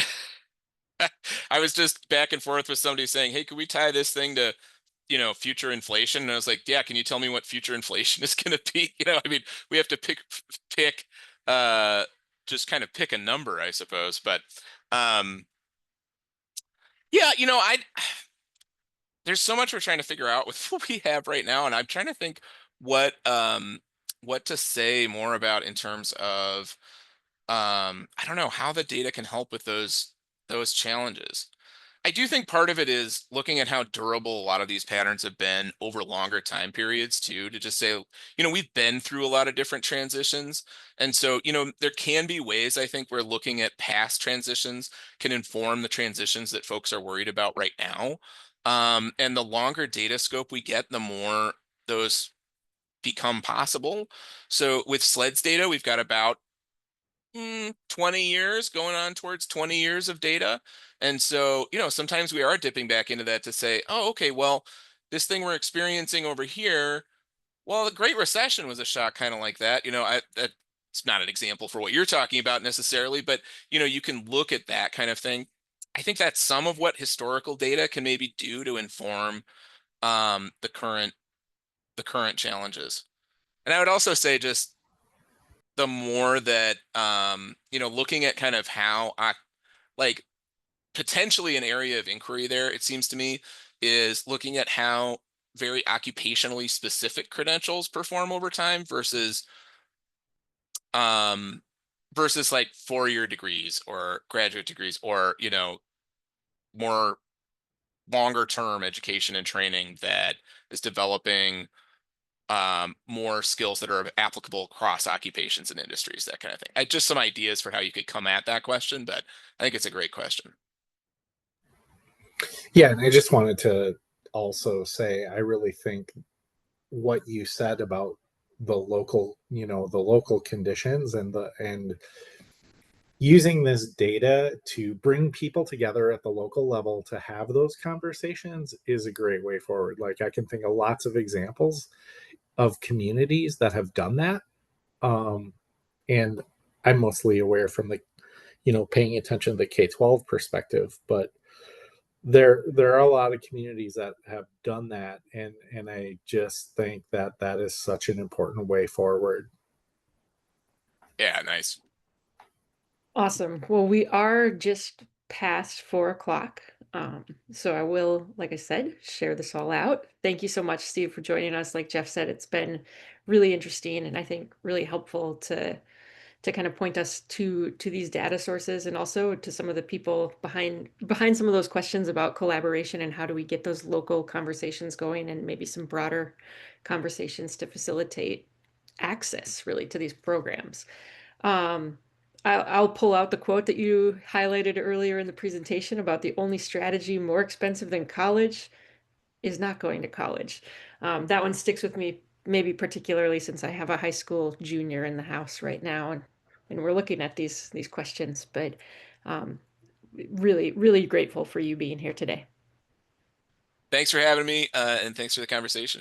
I was just back and forth with somebody saying, hey, could we tie this thing to future inflation? And I was like, yeah, can you tell me what future inflation is going to be? We have to pick, just kind of pick a number, I suppose. But yeah, there's so much we're trying to figure out with what we have right now. And I'm trying to think what to say more about in terms of, I don't know, how the data can help with those challenges. I do think part of it is looking at how durable a lot of these patterns have been over longer time periods too, to just say, we've been through a lot of different transitions. And so, there can be ways, I think, where looking at past transitions can inform the transitions that folks are worried about right now. And the longer data scope we get, the more those become possible. So with SLED's data, we've got about 20 years, going on towards 20 years of data. And so, sometimes we are dipping back into that to say, oh, okay, well, this thing we're experiencing over here, well, the Great Recession was a shock kind of like that. That's not an example for what you're talking about necessarily, but, you can look at that kind of thing. I think that's some of what historical data can maybe do to inform the current challenges. And I would also say, just the more that looking at kind of how like potentially an area of inquiry there, it seems to me, is looking at how very occupationally specific credentials perform over time versus like 4-year degrees or graduate degrees, or more longer term education and training that is developing more skills that are applicable across occupations and industries, that kind of thing. Just some ideas for how you could come at that question, but I think it's a great question. Yeah, and I just wanted to also say, I really think what you said about the local, the local conditions and using this data to bring people together at the local level to have those conversations is a great way forward. Like, I can think of lots of examples of communities that have done that. And I'm mostly aware from the, paying attention to the K-12 perspective, but there are a lot of communities that have done that, and I just think that that is such an important way forward. Yeah, nice. Awesome. Well, we are just past 4 o'clock. So I will, like I said, share this all out. Thank you so much, Steve, for joining us. Like Jeff said, it's been really interesting and I think really helpful to kind of point us to these data sources and also to some of the people behind some of those questions about collaboration and how do we get those local conversations going and maybe some broader conversations to facilitate access really to these programs. I'll pull out the quote that you highlighted earlier in the presentation about the only strategy more expensive than college is not going to college. That one sticks with me, maybe particularly since I have a high school junior in the house right now, and we're looking at these questions. But really, really grateful for you being here today. Thanks for having me, and thanks for the conversation.